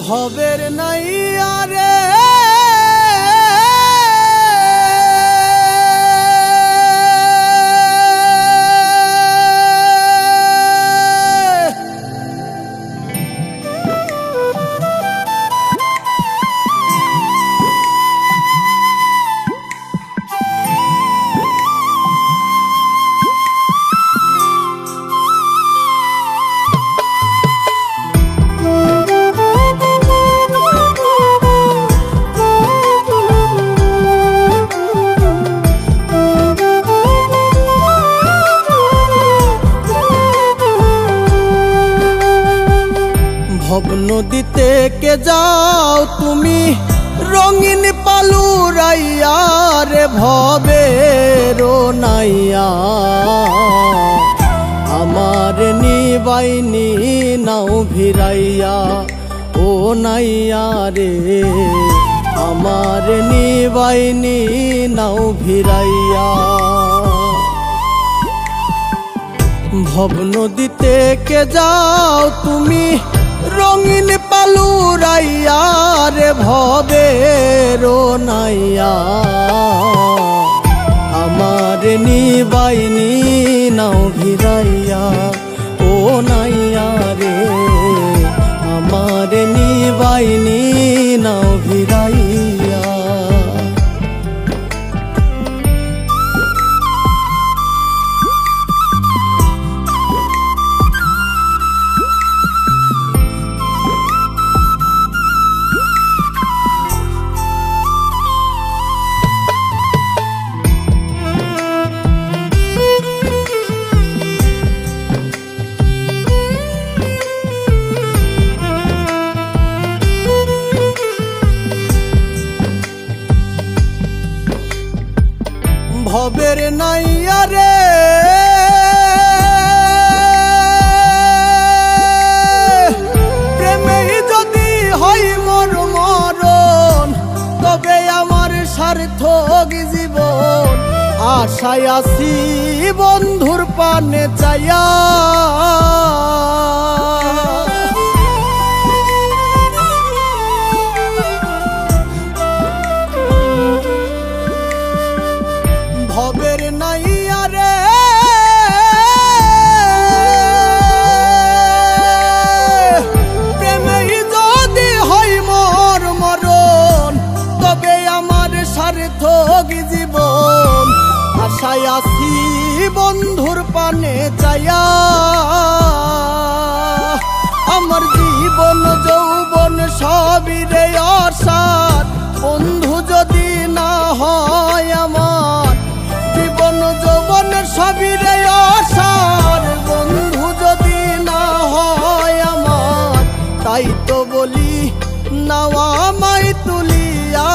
ভবের নাইয়া রে ভব নদীতে কে যাও তুমি রঙিন পালুরাইয়া রে ভবের নাইয়া আমার নিবাইনি নাও ভিড়াইয়া ও নাইয়া রে আমার নিবাইনি নাও ভিড়াইয়া ভব নদীতে কে যাও তুমি রঙিন পালুরাইয়া রে ভবের নাইয়া আমার নিবাইনি নাও ভিড়াইয়া ও নাইয়া রে আমার নিবাইনি নাও ভিড়াইয়া ভবের নাইয়া রে প্রেমে যদি হয় মোর মরণ তবে আমার সার্থক জীবন আশায় আছি বন্ধুর পানে চাইয়া ভবের নাইয়া রে প্রেমে যদি হয় মোর মরণ তবে আমার সার্থক জীবন আশায় আছি বন্ধুর পানে চাইয়া আমার জীবন যৌবন সবই রে অসার বন্ধু যদি না হয় আমার জীবন যৌবন সবই রে অসার বন্ধু যদি না হয় আমার তাই তো বলি নাওয়া মাই তুলিয়া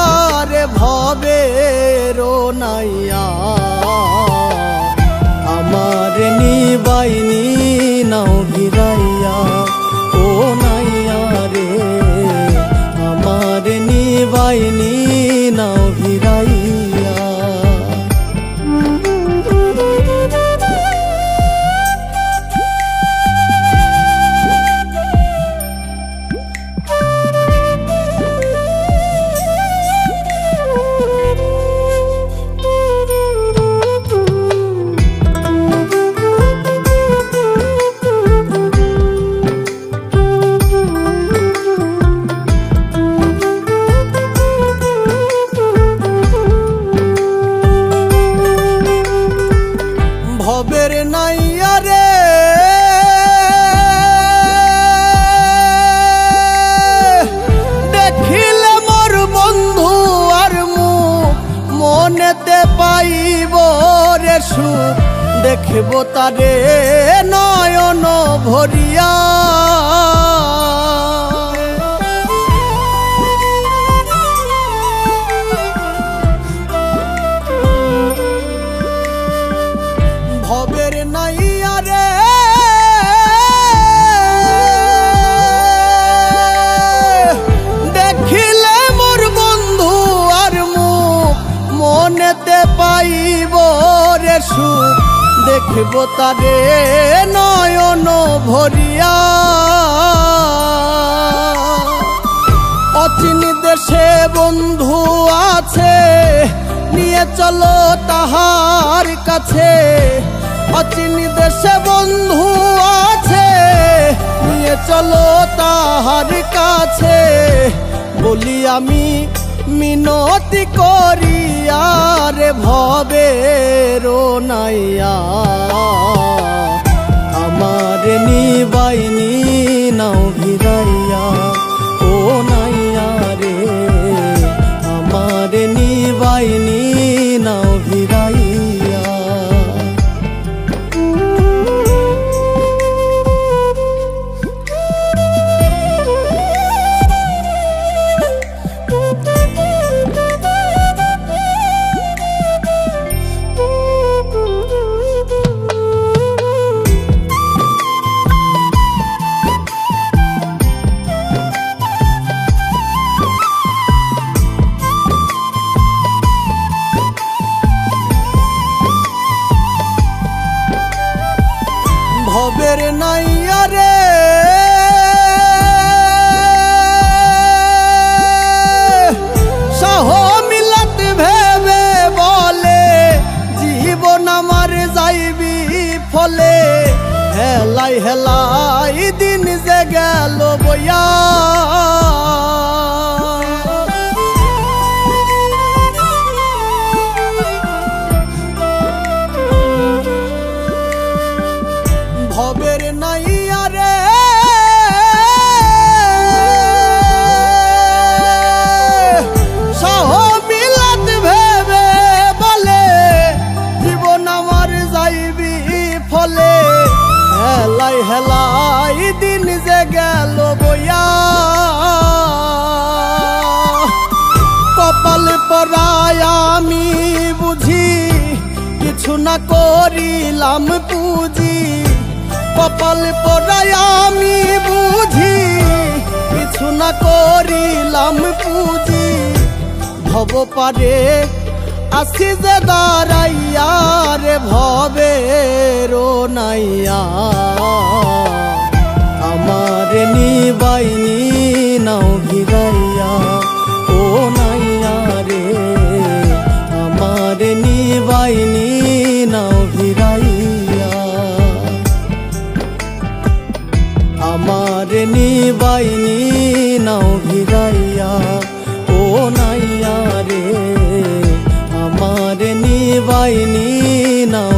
রে ভবের নাইয়া আমার নিবাইনি নাও ভিড়াইয়া ও নাইয়া রে আমার নিবাইনি নাও ভিড়াইয়া ভবের নাইয়া রে দেখিলে মোর বন্ধু আর মুখ মনেতে পাইব রে সুখ দেখব তারে নয়ন ভরিয়া ভবের নাইয়া রে দেখিলে মোর বন্ধু আর মুখ মনেতে পাইব রে সুখ দেখব তারে নয়ন ভরিয়া দেশে বন্ধু আছে, নিয়ে চলো তাহার কাছে। অচিন দেশে বন্ধু আছে, নিয়ে চলো তাহার কাছে। বলি আমি মিনতি করি আরে ভবে রোনাইয়া, আমার নিবাইনি নাও ভিড়াইয়া। ও নাইয়া রে আমার নিবাইনি নাও ভিড়াইয়া। ভবের নাইয়া রে সহ মিলাত ভেবে বলে, জীবন আমার যাইবি ফলে। হেলাই হেলাই দিন যে গেল বইয়া, ভবের নাইয়া রে সহ মিলাত ভেবে বলে, জীবন আমার যাইবি ফলে। হেলাই হেলাই দিন যে গেল বইয়া, কপাল পরায় আমি বুঝি কিছু না করিলাম পুঁজি। কপাল পরায় আমি বুঝি কিছু না করিলাম পুঁজি। ভব পারে আসি যে দাঁড়াইয়া রে ভবে রোনাইয়া, আমার নিবাইনি নাও ভিড়াইয়া। ও নাইয়া রে আমার নিবাইনি নাও ভিড়াইয়া, আমার নিবাইনি নাও ভিড়াইয়া। ও নাইয়া রে আমার নিবাইনি নাও